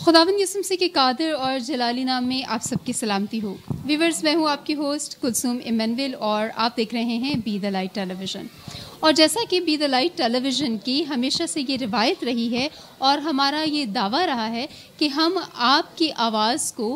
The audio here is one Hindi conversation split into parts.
खुदावंद यसुम मसीह के कादिर और जलाली नाम में आप सबकी सलामती हो। व्यूअर्स, मैं हूँ आपकी होस्ट कुलसूम इमैनुअल और आप देख रहे हैं बी द लाइट टेलीविज़न। और जैसा कि बी द लाइट टेलीविज़न की हमेशा से ये रिवायत रही है और हमारा ये दावा रहा है कि हम आपकी आवाज़ को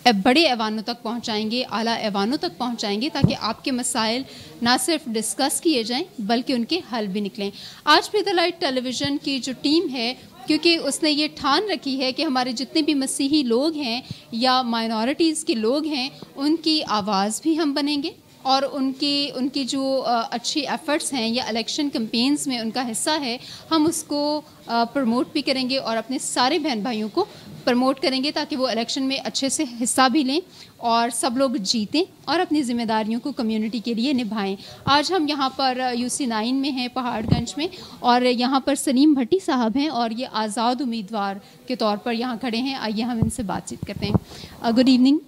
बड़े ऐवानों तक पहुंचाएंगे, आला ऐवानों तक पहुंचाएंगे, ताकि आपके मसाइल ना सिर्फ डिस्कस किए जाएं बल्कि उनके हल भी निकलें। आज बी द लाइट टेलीविज़न की जो टीम है, क्योंकि उसने ये ठान रखी है कि हमारे जितने भी मसीही लोग हैं या माइनॉरिटीज़ के लोग हैं, उनकी आवाज़ भी हम बनेंगे और उनकी जो अच्छी एफ़र्ट्स हैं या इलेक्शन कैंपेन्स में उनका हिस्सा है, हम उसको प्रमोट भी करेंगे और अपने सारे बहन भाइयों को प्रमोट करेंगे ताकि वो इलेक्शन में अच्छे से हिस्सा भी लें और सब लोग जीतें और अपनी ज़िम्मेदारियों को कम्युनिटी के लिए निभाएं। आज हम यहाँ पर UC9 में हैं, पहाड़गंज में, और यहाँ पर सलीम भट्टी साहब हैं और ये आज़ाद उम्मीदवार के तौर पर यहाँ खड़े हैं। आइए हम इनसे बातचीत करते हैं। Good evening.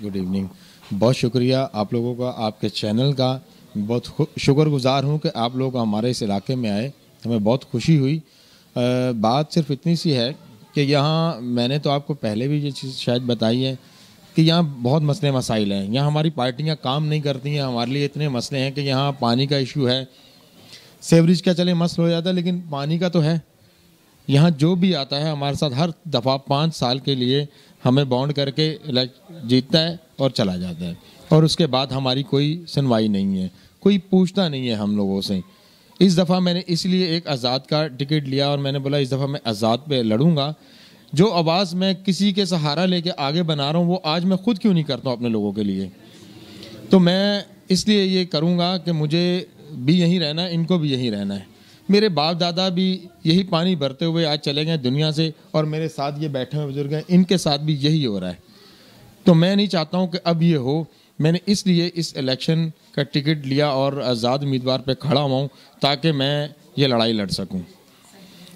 Good evening. बहुत शुक्रिया आप लोगों का, आपके चैनल का बहुत शुक्रगुजार हूँ कि आप लोग हमारे इस इलाके में आए, हमें बहुत खुशी हुई। बात सिर्फ इतनी सी है कि यहाँ मैंने तो आपको पहले भी ये चीज़ शायद बताई है कि यहाँ बहुत मसले मसाइल हैं। यहाँ हमारी पार्टियाँ काम नहीं करती हैं। हमारे लिए इतने मसले हैं कि यहाँ पानी का इशू है, सेवरेज का चले मसला हो जाता है, लेकिन पानी का तो है। यहाँ जो भी आता है हमारे साथ हर दफ़ा 5 साल के लिए हमें बॉन्ड करके जीतता है और चला जाता है, और उसके बाद हमारी कोई सुनवाई नहीं है, कोई पूछता नहीं है हम लोगों से। इस दफ़ा मैंने इसलिए एक आज़ाद का टिकट लिया और मैंने बोला इस दफ़ा मैं आज़ाद पे लड़ूंगा। जो आवाज़ मैं किसी के सहारा लेके आगे बना रहा हूँ वो आज मैं खुद क्यों नहीं करता हूँ अपने लोगों के लिए। तो मैं इसलिए ये करूँगा कि मुझे भी यहीं रहना है, इनको भी यहीं रहना है। मेरे बाप दादा भी यही पानी भरते हुए आज चले गए दुनिया से, और मेरे साथ ये बैठे हुए बुजुर्ग हैं, इनके साथ भी यही हो रहा है। तो मैं नहीं चाहता हूँ कि अब ये हो। मैंने इसलिए इस इलेक्शन का टिकट लिया और आज़ाद उम्मीदवार पे खड़ा हुआ हूँ ताकि मैं ये लड़ाई लड़ सकूँ,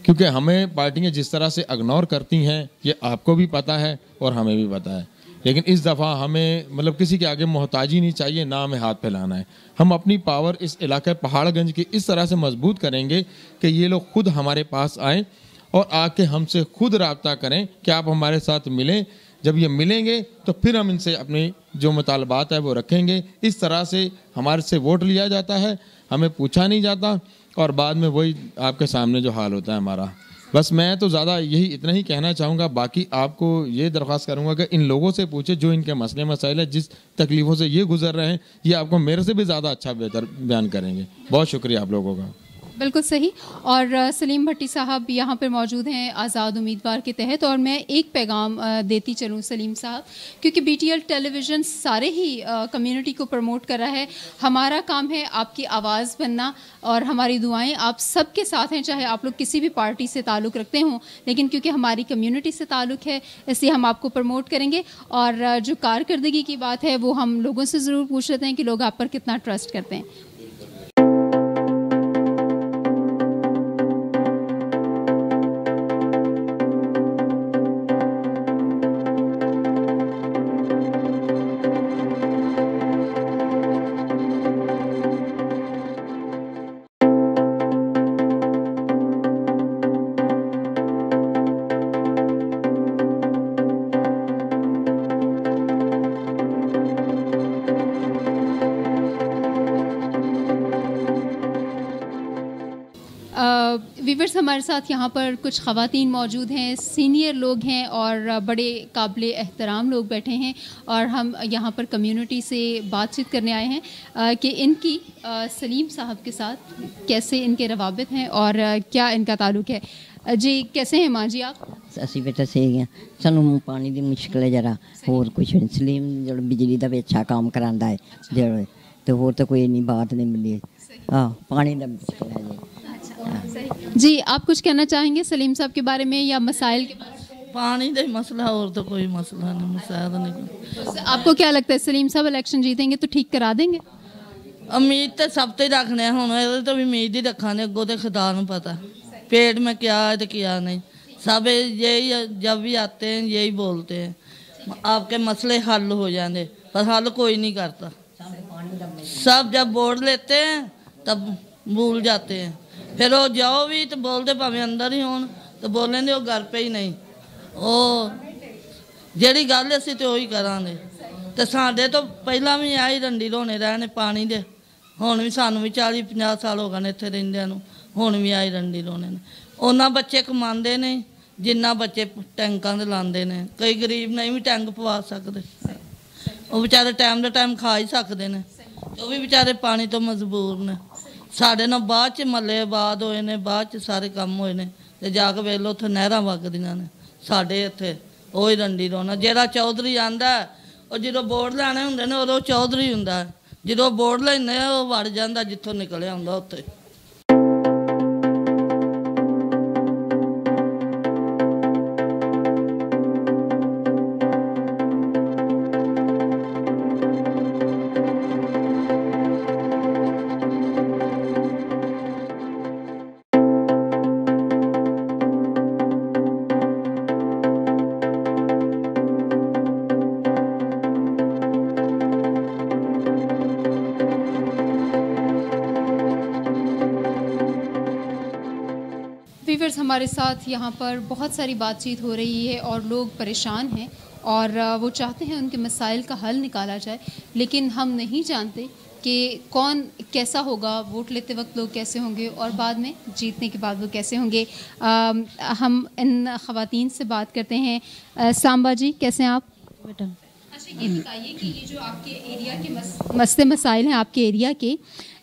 क्योंकि हमें पार्टियाँ जिस तरह से इग्नोर करती हैं ये आपको भी पता है और हमें भी पता है। लेकिन इस दफ़ा हमें मतलब किसी के आगे मोहताजी नहीं चाहिए, ना हमें हाथ फैलाना है। हम अपनी पावर इस इलाके पहाड़गंज की इस तरह से मजबूत करेंगे कि ये लोग खुद हमारे पास आएँ और आके हमसे खुद रब्ता करें कि आप हमारे साथ मिलें। जब ये मिलेंगे तो फिर हम इनसे अपने जो मुतालबात है वो रखेंगे। इस तरह से हमारे से वोट लिया जाता है, हमें पूछा नहीं जाता, और बाद में वही आपके सामने जो हाल होता है हमारा। बस मैं तो ज़्यादा यही इतना ही कहना चाहूँगा। बाकी आपको ये दरख्वास्त करूँगा कि इन लोगों से पूछे जो इनके मसले मसाइल है, जिस तकलीफ़ों से ये गुजर रहे हैं, ये आपको मेरे से भी ज़्यादा अच्छा बेहतर बयान करेंगे। बहुत शुक्रिया आप लोगों का। बिल्कुल सही। और सलीम भट्टी साहब यहाँ पर मौजूद हैं आज़ाद उम्मीदवार के तहत, और मैं एक पैगाम देती चलूँ सलीम साहब, क्योंकि BTL टेलीविज़न सारे ही कम्युनिटी को प्रमोट कर रहा है। हमारा काम है आपकी आवाज़ बनना, और हमारी दुआएं आप सबके साथ हैं, चाहे आप लोग किसी भी पार्टी से ताल्लुक़ रखते हों, लेकिन क्योंकि हमारी कम्युनिटी से ताल्लुक़ है इसलिए हम आपको प्रमोट करेंगे। और जो कारकर्दगी की बात है वो हम लोगों से ज़रूर पूछ लेते हैं कि लोग आप पर कितना ट्रस्ट करते हैं। वीवर्स, हमारे साथ यहाँ पर कुछ ख़वातीन मौजूद हैं, सीनियर लोग हैं और बड़े काबिल एहतराम लोग बैठे हैं, और हम यहाँ पर कम्युनिटी से बातचीत करने आए हैं कि इनकी सलीम साहब के साथ कैसे इनके रवाबित हैं और क्या इनका ताल्लुक़ है। जी, कैसे हैं माँ जी आप? असी बेटा सही हैं, सानू पानी की मुश्किल है जरा, होर कुछ नहीं। सलीम जो बिजली का भी अच्छा काम करांदा है जो, तो होर तो कोई नहीं बात नहीं मिली। हाँ, पानी का मुश्किल है जी। आप कुछ कहना चाहेंगे सलीम साहब के बारे में या मसाइल के बारे में? पानी का मसला, और तो कोई मसला नहीं, मसाइल नहीं। आपको क्या लगता है सलीम साहब इलेक्शन जीतेंगे तो ठीक करा देंगे? उम्मीद तो सब तो रखने हुण, तो भी उम्मीद ही रखा ने, अगों तो खुदा नूं पता पेट में क्या है तो क्या नहीं। सब यही जब भी आते हैं यही बोलते हैं आपके मसले हल हो जाएंगे, पर हल कोई नहीं करता। सब जब वोट लेते हैं तब भूल जाते हैं, फिर वो जाओ भी तो बोलते भावें अंदर ही होन तो बोलेंगे वो घर पे ही नहीं। ਉਹ ਜਿਹੜੀ ਗੱਲ ਅਸੀਂ ਤੇ ਉਹੀ ਕਰਾਂਗੇ। ਤੇ ਸਾਡੇ ਤੋਂ ਪਹਿਲਾਂ ਵੀ ਆਈ ਰੰਡੀ ਰੋਣੇ ਰਹੇ ਨੇ ਪਾਣੀ ਦੇ, ਹੁਣ ਵੀ ਸਾਨੂੰ ਵੀ 40-50 ਸਾਲ ਹੋ ਗਏ ਨੇ ਇੱਥੇ ਰਹਿੰਦਿਆਂ ਨੂੰ, ਹੁਣ ਵੀ ਆਈ ਰੰਡੀ ਰੋਣੇ ਨੇ। ਉਹਨਾਂ ਬੱਚੇ ਕਮਾਉਂਦੇ ਨੇ ਜਿੰਨਾ ਬੱਚੇ ਟੈਂਕਾਂ ਦੇ ਲਾਉਂਦੇ ਨੇ। ਕਈ ਗਰੀਬ ਨਹੀਂ ਵੀ ਟੈਂਕ ਪਵਾ ਸਕਦੇ, ਉਹ ਵਿਚਾਰੇ ਟਾਈਮ ਦਾ ਟਾਈਮ ਖਾ ਹੀ ਸਕਦੇ ਨੇ, ਉਹ ਵੀ ਵਿਚਾਰੇ ਪਾਣੀ ਤੋਂ ਮਜਬੂਰ ਨੇ। ਸਾਡੇ ਨਾਲ ਬਾਅਦ 'ਚ ਮਹੱਲੇ ਆਬਾਦ ਹੋਏ ਨੇ, ਬਾਅਦ 'ਚ ਸਾਰੇ ਕੰਮ ਹੋਏ ਨੇ। ਤੇ ਜਾ ਕੇ ਵੇਖ ਲਓ ਉੱਥੇ ਨਹਿਰਾਂ ਵਗਦੀਆਂ ਨੇ, ਸਾਡੇ ਇੱਥੇ ਉਹ ਹੀ ਰੰਡੀ ਰੋਣਾ। ਜਿਹੜਾ ਚੌਧਰੀ ਆਂਦਾ ਉਹ ਜਦੋਂ ਬੋਰਡ ਲੈਣੇ ਹੁੰਦੇ ਨੇ ਉਦੋਂ ਚੌਧਰੀ ਹੁੰਦਾ, ਜਦੋਂ ਬੋਰਡ ਲੈਂਦੇ ਉਹ ਵੜ ਜਾਂਦਾ ਜਿੱਥੋਂ ਨਿਕਲਿਆ ਹੁੰਦਾ ਉੱਥੇ। वीवर्स, हमारे साथ यहाँ पर बहुत सारी बातचीत हो रही है और लोग परेशान हैं और वो चाहते हैं उनके मसाइल का हल निकाला जाए, लेकिन हम नहीं जानते कि कौन कैसा होगा, वोट लेते वक्त लोग कैसे होंगे और बाद में जीतने के बाद वो कैसे होंगे। हम इन ख़वातीन से बात करते हैं। सांबा जी, कैसे हैं आप? बेटा अच्छा, ये बताइए कि ये जो आपके एरिया के मसले मसाइल हैं आपके एरिया के,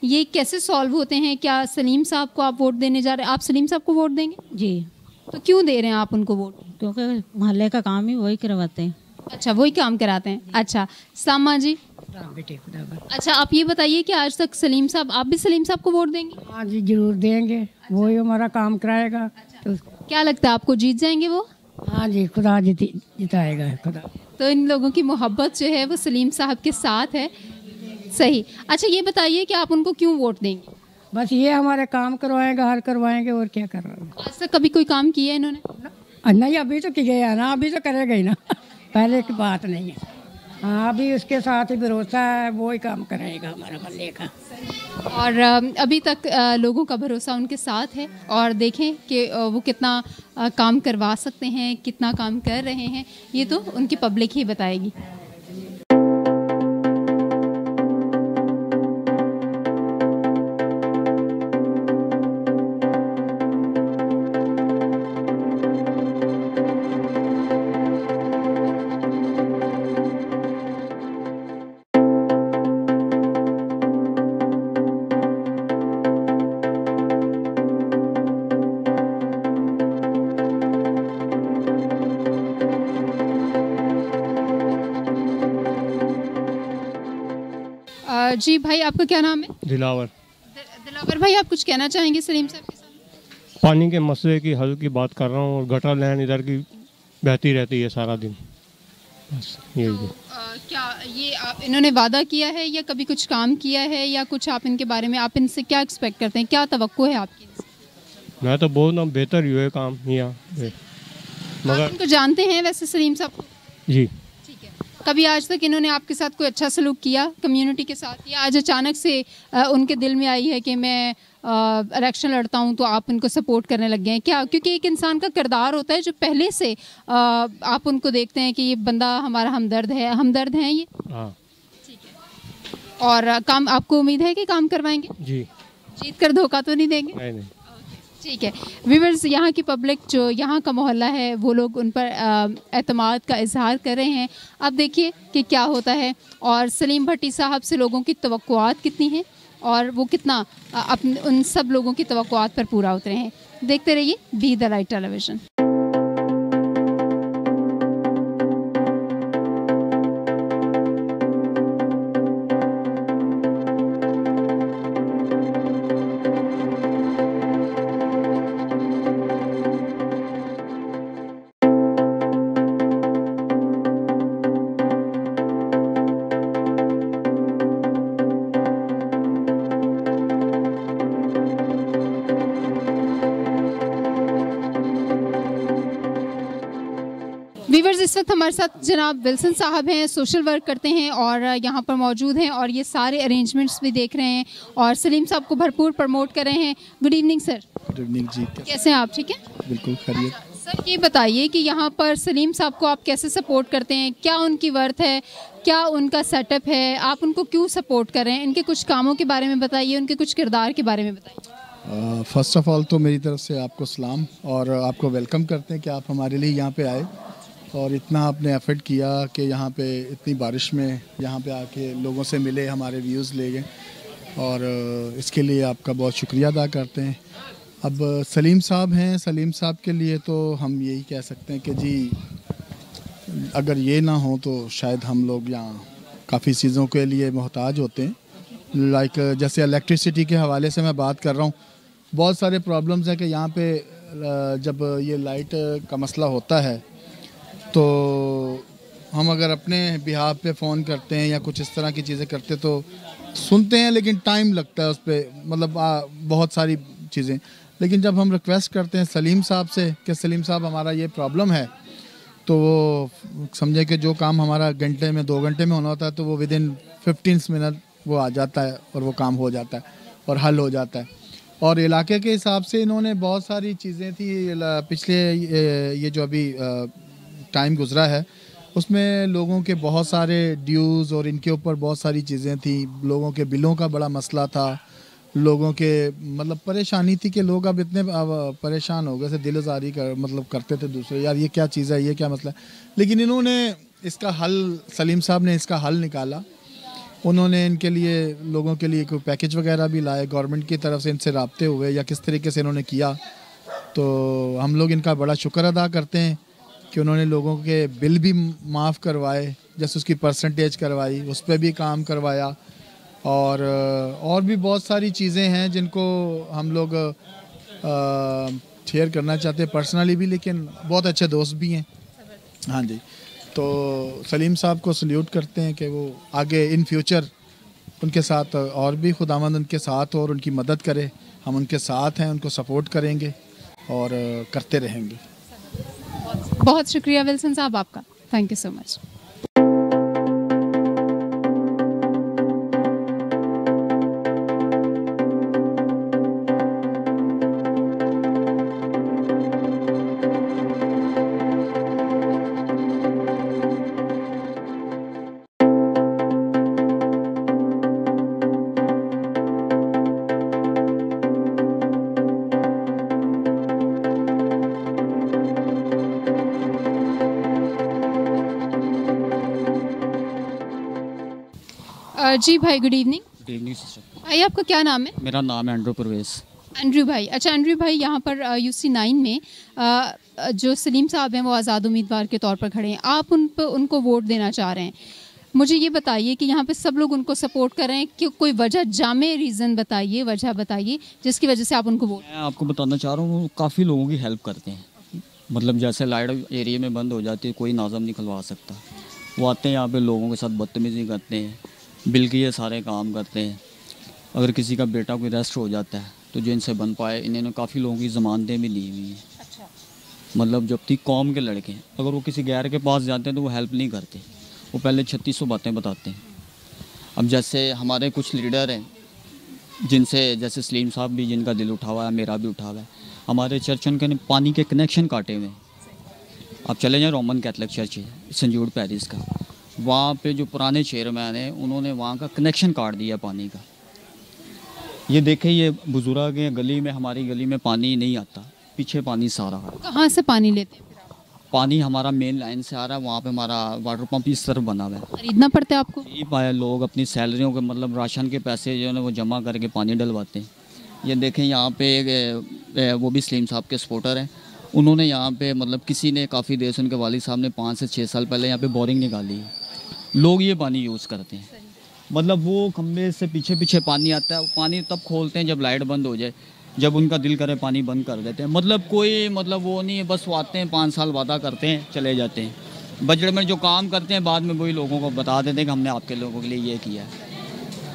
ये कैसे सॉल्व होते हैं? क्या सलीम साहब को आप वोट देने जा रहे हैं? आप सलीम साहब को वोट देंगे? जी। तो क्यों दे रहे हैं आप उनको वोट? क्योंकि मोहल्ले का काम ही वही करवाते हैं। अच्छा, वही काम कराते हैं। अच्छा, सामा जी। अच्छा, आप ये बताइए कि आज तक सलीम साहब, आप भी सलीम साहब को वोट देंगे? हाँ जी, जरूर देंगे, वही हमारा काम कराएगा। तो क्या लगता है आपको जीत जाएंगे वो? हाँ जी, खुदा जिताएगा खुदा। तो इन लोगों की मोहब्बत जो है वो सलीम साहब के साथ है। सही। अच्छा, ये बताइए कि आप उनको क्यों वोट देंगे? बस ये हमारे काम करवाएंगे, हर करवाएंगे, और क्या कर रहे हैं। आज तक कभी कोई काम किया है इन्होंने? नहीं, अभी तो किया ना, अभी तो करेगा ही ना। पहले की बात नहीं है। हाँ, अभी उसके साथ ही भरोसा है, वो ही काम कराएगा हमारे मोहल्ले का। और अभी तक लोगों का भरोसा उनके साथ है और देखें कि वो कितना काम करवा सकते हैं, कितना काम कर रहे हैं, ये तो उनकी पब्लिक ही बताएगी। जी भाई, आपका क्या नाम है? दिलावर। दिलावर भाई, आप कुछ कहना चाहेंगे सलीम साहब के सामने? पानी के मसले की हल की बात कर रहा हूँ, और गटर लाइन इधर की बहती रहती है सारा दिन, बस यही है। क्या ये आप इन्होंने वादा किया है या कभी कुछ काम किया है या कुछ आप इनके बारे में, आप इनसे क्या एक्सपेक्ट करते हैं, क्या तवक्को है आपकी? मैं तो बहुत ना बेहतर ही हुए काम यहाँ, मगर आप इनको जानते हैं वैसे सलीम साहब को? जी। कभी आज तक इन्होंने आपके साथ कोई अच्छा सलूक किया कम्युनिटी के साथ, या आज अचानक से उनके दिल में आई है कि मैं इलेक्शन लड़ता हूं तो आप उनको सपोर्ट करने लग गए हैं क्या? क्योंकि एक इंसान का किरदार होता है जो पहले से आप उनको देखते हैं कि ये बंदा हमारा हमदर्द है ये। हाँ। ठीक है। और काम आपको उम्मीद है कि काम करवाएंगे? जी। जीत कर धोखा तो नहीं देंगे? नहीं। ठीक है। व्यूअर्स, यहाँ की पब्लिक जो यहाँ का मोहल्ला है वो लोग उन पर एतमाद का इजहार कर रहे हैं। अब देखिए कि क्या होता है और सलीम भट्टी साहब से लोगों की तवक्कुआत कितनी हैं और वो कितना अपने उन सब लोगों की तवक्कुआत पर पूरा उतरे हैं। देखते रहिए be the light television. Viewers, इस वक्त हमारे साथ जनाब विल्सन साहब हैं, सोशल वर्क करते हैं और यहाँ पर मौजूद हैं और ये सारे अरेंजमेंट्स भी देख रहे हैं और सलीम साहब को भरपूर प्रमोट कर रहे हैं। Good evening sir. Good evening जी। कैसे हैं आप? ठीक है, बिल्कुल खैरियत। सर ये बताइए कि यहाँ पर सलीम साहब को आप कैसे सपोर्ट करते हैं, क्या उनकी वर्थ है, क्या उनका सेटअप है, आप उनको क्यों सपोर्ट कर रहे हैं, इनके कुछ कामों के बारे में बताइए, उनके कुछ किरदार के बारे में बताइए। फ़र्स्ट ऑफ़ ऑल तो मेरी तरफ से आपको सलाम और आपको वेलकम करते हैं कि आप हमारे लिए यहाँ पे आए और इतना आपने एफर्ट किया कि यहाँ पे इतनी बारिश में यहाँ पे आके लोगों से मिले, हमारे व्यूज़ ले गए और इसके लिए आपका बहुत शुक्रिया अदा करते हैं। अब सलीम साहब हैं, सलीम साहब के लिए तो हम यही कह सकते हैं कि जी अगर ये ना हो तो शायद हम लोग यहाँ काफ़ी चीज़ों के लिए मोहताज होते हैं। लाइक जैसे इलेक्ट्रिसिटी के हवाले से मैं बात कर रहा हूँ, बहुत सारे प्रॉब्लम्स हैं कि यहाँ पे जब ये लाइट का मसला होता है तो हम अगर अपने बिहाफ पे फ़ोन करते हैं या कुछ इस तरह की चीज़ें करते हैं तो सुनते हैं लेकिन टाइम लगता है उस पर, मतलब बहुत सारी चीज़ें। लेकिन जब हम रिक्वेस्ट करते हैं सलीम साहब से कि सलीम साहब हमारा ये प्रॉब्लम है, तो वो समझे कि जो काम हमारा घंटे में 2 घंटे में होना होता है तो वो विदिन 15 मिनट वो आ जाता है और वो काम हो जाता है और हल हो जाता है। और इलाके के हिसाब से इन्होंने बहुत सारी चीज़ें थी पिछले ये जो अभी टाइम गुजरा है उसमें लोगों के बहुत सारे ड्यूज़ और इनके ऊपर बहुत सारी चीज़ें थी, लोगों के बिलों का बड़ा मसला था, लोगों के मतलब परेशानी थी कि लोग अब इतने परेशान हो गए से दिलजारी कर मतलब करते थे दूसरे, यार ये क्या चीज़ है, ये क्या मसला है। लेकिन इन्होंने इसका हल, सलीम साहब ने इसका हल निकाला। उन्होंने इनके लिए लोगों के लिए कोई पैकेज वगैरह भी लाए, गवर्नमेंट की तरफ से इनसे राब्ते हुए या किस तरीके से इन्होंने किया, तो हम लोग इनका बड़ा शुक्र अदा करते हैं कि उन्होंने लोगों के बिल भी माफ़ करवाए, जैसे उसकी परसेंटेज करवाई, उस पर भी काम करवाया और भी बहुत सारी चीज़ें हैं जिनको हम लोग शेयर करना चाहते हैं पर्सनली भी, लेकिन बहुत अच्छे दोस्त भी हैं। हाँ जी, तो सलीम साहब को सल्यूट करते हैं कि वो आगे इन फ्यूचर उनके साथ और भी खुदावंद उनके साथ और उनकी मदद करे। हम उनके साथ हैं, उनको सपोर्ट करेंगे और करते रहेंगे। बहुत शुक्रिया विल्सन साहब आपका, थैंक यू सो मच। जी भाई, good evening. Good evening sister. आइए, आपका क्या नाम है? मेरा नाम है एंड्रू परवेज़। एंड्रू भाई, अच्छा एंड्रू भाई, यहाँ पर UC9 में जो सलीम साहब हैं वो आज़ाद उम्मीदवार के तौर पर खड़े हैं, आप उनको वोट देना चाह रहे हैं। मुझे ये बताइए कि यहाँ पे सब लोग उनको सपोर्ट कर रहे हैं कि कोई वजह, जामे रीज़न बताइए, वजह बताइए जिसकी वजह से आप उनको वोट। मैं आपको बताना चाह रहा हूँ, वो काफ़ी लोगों की हेल्प करते हैं। मतलब जैसे लाइट एरिया में बंद हो जाती है, कोई नाज़म नहीं खुलवा सकता, वो आते हैं यहाँ पे लोगों के साथ बदतमीज़ी करते हैं, बिल के ये सारे काम करते हैं। अगर किसी का बेटा कोई रेस्ट हो जाता है तो जो इनसे बन पाए, इन्होंने काफ़ी लोगों की ज़मानतें भी ली हुई हैं। अच्छा। मतलब जब तक कौम के लड़के हैं, अगर वो किसी गैर के पास जाते हैं तो वो हेल्प नहीं करते, वो पहले 3600 बातें बताते हैं। अब जैसे हमारे कुछ लीडर हैं जिनसे, जैसे सलीम साहब भी, जिनका दिल उठा हुआ है, मेरा भी उठा हुआ है, हमारे चर्च उनके पानी के कनेक्शन काटे हुए हैं। आप चले जाएँ रोमन कैथलिक चर्च है सेंट जूड पेरिस का, वहाँ पे जो पुराने चेयरमैन हैं उन्होंने वहाँ का कनेक्शन काट दिया पानी का। ये देखें, ये बुजुर्ग हैं, गली में, हमारी गली में पानी नहीं आता, पीछे पानी सारा है। कहाँ से पानी लेते हैं? पानी हमारा मेन लाइन से आ रहा है, वहाँ पे हमारा वाटर पंप इस तरफ बना हुआ है। खरीदना पड़ता है आपको? नहीं पाए, लोग अपनी सैलरियों के, मतलब राशन के पैसे जो है वो जमा करके पानी डलवाते हैं। ये देखें, यहाँ पे वो भी सलीम साहब के सपोर्टर हैं, उन्होंने यहाँ पे, मतलब किसी ने काफ़ी देर से, उनके वालिद साहब ने 5 से 6 साल पहले यहाँ पे बोरिंग निकाली है, लोग ये पानी यूज़ करते हैं। मतलब वो खंबे से पीछे पीछे पानी आता है, पानी तब खोलते हैं जब लाइट बंद हो जाए, जब उनका दिल करे पानी बंद कर देते हैं। मतलब कोई मतलब वो नहीं है, बस वो आते हैं 5 साल वादा करते हैं, चले जाते हैं। बजट में जो काम करते हैं बाद में वही लोगों को बता देते हैं कि हमने आपके लोगों के लिए ये किया है।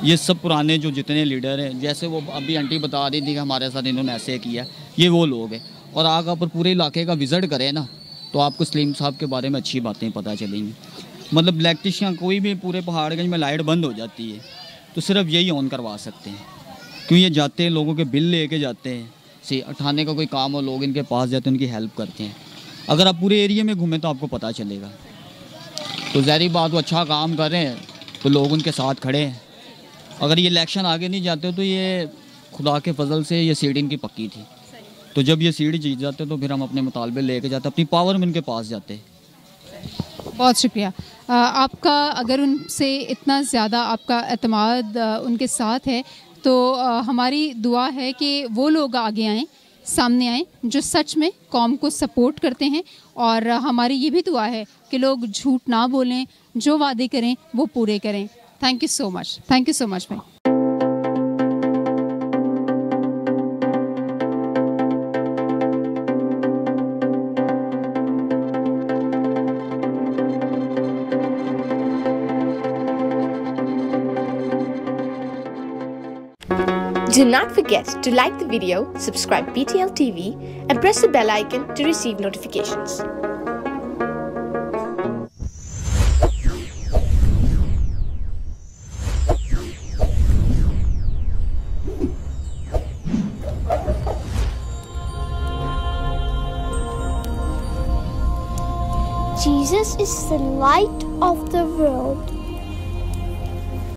ये सब पुराने जो जितने लीडर हैं, जैसे वो अभी आंटी बता रही थी कि हमारे साथ इन्होंने ऐसे किया, ये वो लोग हैं। और आगे पर पूरे इलाके का विज़िट करें ना तो आपको सलीम साहब के बारे में अच्छी बातें पता चलेंगी। मतलब इलेक्ट्रिशियन कोई भी पूरे पहाड़गंज में लाइट बंद हो जाती है तो सिर्फ यही ऑन करवा सकते हैं, क्यों ये जाते हैं लोगों के बिल लेके जाते हैं, से उठाने का कोई काम हो, लोग इनके पास जाते हैं, उनकी हेल्प करते हैं। अगर आप पूरे एरिया में घूमें तो आपको पता चलेगा। तो ज़ाहिर बात वो अच्छा काम कर रहे हैं तो लोग उनके साथ खड़े हैं। अगर ये इलेक्शन आगे नहीं जाते तो ये खुदा के फजल से ये सीट इनकी पक्की थी। तो जब ये सीट जीत जाते तो फिर हम अपने मुतालबे लेके जाते, अपनी पावर में उनके पास जाते। बहुत शुक्रिया आपका। अगर उनसे इतना ज़्यादा आपका एतमाद उनके साथ है तो हमारी दुआ है कि वो लोग आगे आएँ, सामने आएँ जो सच में कौम को सपोर्ट करते हैं। और हमारी ये भी दुआ है कि लोग झूठ ना बोलें, जो वादे करें वो पूरे करें। Thank you so much, thank you so much भाई। Do not forget to like the video, subscribe BTL TV and press the bell icon to receive notifications. Jesus is the light of the world.